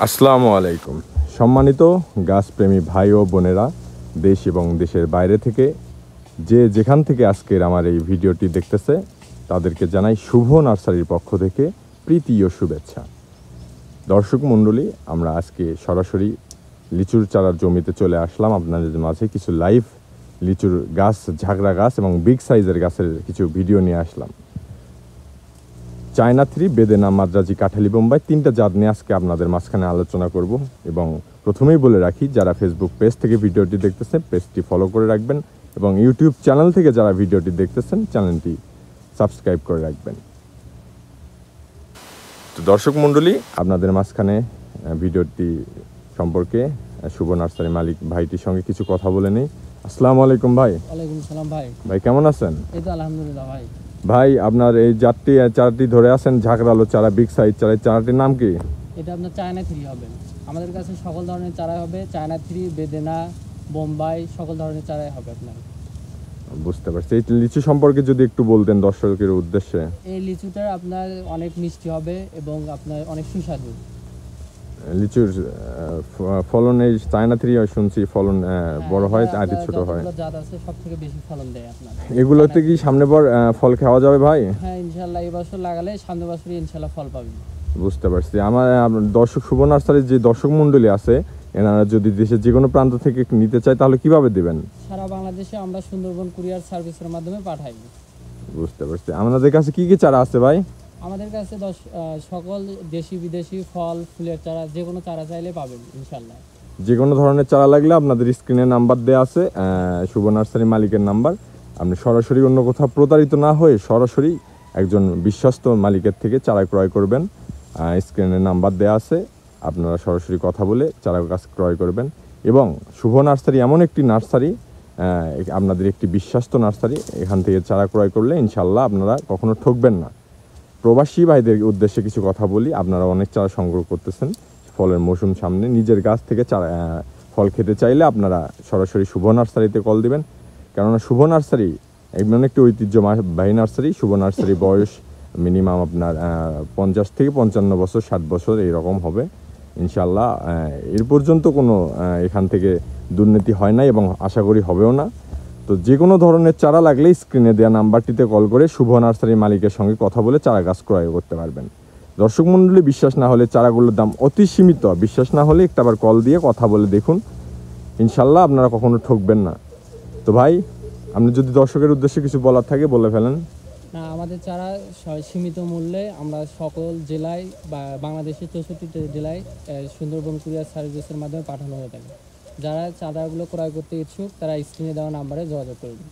আসসালামু আলাইকুম। সম্মানিত গাছপ্রেমী ভাই ও বোনেরা, দেশ এবং দেশের বাইরে থেকে যে যেখান থেকে আজকের আমার এই ভিডিওটি দেখতেছে তাদেরকে জানাই শুভ নার্সারির পক্ষ থেকে প্রীতি ও শুভেচ্ছা। দর্শক মণ্ডলী, আমরা আজকে সরাসরি লিচুর চারার জমিতে চলে আসলাম। আপনাদের মাঝে কিছু লাইভ লিচুর গাছ, ঝাগড়া গাছ এবং বিগ সাইজের গাছের কিছু ভিডিও নিয়ে আসলাম। চায়না থ্রি, বেদেনা, মাদ্রাজি, কাঠালি, বোম্বাই, তিনটা জাত নিয়ে আজকে আপনাদের মাঝখানে আলোচনা করব। এবং প্রথমেই বলে রাখি, যারা ফেসবুক পেজ থেকে ভিডিওটি দেখতেছেন পেজটি ফলো করে রাখবেন, এবং ইউটিউব চ্যানেল থেকে যারা ভিডিওটি দেখতেছেন চ্যানেলটি সাবস্ক্রাইব করে রাখবেন। তো দর্শক মণ্ডলী, আপনাদের মাঝখানে ভিডিওটি সম্পর্কে শুভ নার্সারি মালিক ভাইটির সঙ্গে কিছু কথা বলে নেই। আসসালামু আলাইকুম ভাই। ওয়ালাইকুম সালাম ভাই। ভাই কেমন আছেন? এই তো আলহামদুলিল্লাহ ভাই। ভাই, আপনার এই চারাটি ধরে আছেন ঝাঁকড়ালো চারা, বিগ সাইজ চারা, চারাটির নাম কি? এটা আপনার চায়না থ্রি হবে। আমাদের কাছে সকল ধরনের চারা হবে, চায়না থ্রি, বেদেনা, বোম্বাই, সকল ধরনের চারাই হবে আপনার। বুঝতে পারছি। এই লিচু সম্পর্কে যদি একটু বলতেন দর্শকের উদ্দেশ্যে। এই লিচুটা আপনার অনেক মিষ্টি হবে এবং আপনার অনেক সুস্বাদু। লিচুর ফলন এই চায়না থ্রি শুনছি ফলন বড় হয় আর ছোট হয়। জাত আছে সব থেকে বেশি ফলন দেয় আপনার। এগুলোতে কি সামনে পর ফল খাওয়া যাবে ভাই? হ্যাঁ ইনশাআল্লাহ, এই বছর লাগালে সামনের বছরই ইনশাআল্লাহ ফল পাবেন। বুঝতে পারছি। আমার দর্শক, শুভ নার্সারির যে দর্শক মণ্ডলী আছে, এনারা যদি দেশের যে কোনো প্রান্ত থেকে নিতে চায় তাহলে কিভাবে দিবেন? সারা বাংলাদেশে আমরা সুন্দরবন কুরিয়ার সার্ভিসের মাধ্যমে পাঠাই। বুঝতে পারছি। আমাদের কাছে কি কি চারা আছে ভাই? আমাদের কাছে সকল দেশি বিদেশি ফল ফুলের চারা, যে কোনো চারা চাইলে পাবেন ইনশাল্লাহ। যে কোনো ধরনের চারা লাগলে আপনাদের স্ক্রিনে নাম্বার দেওয়া আছে, শুভ নার্সারি মালিকের নাম্বার। আপনি সরাসরি অন্য কোথাও প্রতারিত না হয়ে সরাসরি একজন বিশ্বস্ত মালিকের থেকে চারা ক্রয় করবেন। স্ক্রিনে নাম্বার দেওয়া আছে, আপনারা সরাসরি কথা বলে চারা গাছ ক্রয় করবেন। এবং শুভ নার্সারি এমন একটি নার্সারি, আপনাদের একটি বিশ্বস্ত নার্সারি, এখান থেকে চারা ক্রয় করলে ইনশাল্লাহ আপনারা কখনো ঠকবেন না। প্রবাসী ভাইদের উদ্দেশ্যে কিছু কথা বলি। আপনারা অনেক চারা সংগ্রহ করতেছেন, ফলের মৌসুম সামনে, নিজের গাছ থেকে চারা ফল খেতে চাইলে আপনারা সরাসরি শুভ নার্সারিতে কল দিবেন। কেননা শুভ নার্সারি এমন একটি ঐতিহ্যবাহী নার্সারি। শুভ নার্সারি বয়স মিনিমাম আপনার 50 থেকে 55 বছর, 60 বছর এইরকম হবে ইনশাল্লাহ। এর পর্যন্ত কোনো এখান থেকে দুর্নীতি হয় না এবং আশা করি হবেও না। তো যে কোনো ধরনের চারা লাগলে স্ক্রিনে দেওয়া নাম্বারটিতে কল করে শুভ নার্সারি মালিকের সঙ্গে কথা বলে চারা গাছ ক্রয় করতে পারবেন। দর্শক মণ্ডলী, বিশ্বাস না হলে চারাগুলোর দাম অতি সীমিত, বিশ্বাস না হলে একটা আবার কল দিয়ে কথা বলে দেখুন, ইনশাল্লাহ আপনারা কখনো ঠকবেন না। তো ভাই, আপনি যদি দর্শকের উদ্দেশ্যে কিছু বলার থাকে বলে ফেলেন। না, আমাদের চারা সীমিত মূল্যে আমরা সকল জেলায় বা বাংলাদেশের 64টি জেলায় সুন্দরবন কুরিয়ার সার্ভিসের মাধ্যমে পাঠানো হয়ে থাকে। যারা চারাগুলো ক্রয় করতে ইচ্ছুক তারা স্ক্রিনে দেওয়া নাম্বারে যোগাযোগ করবেন।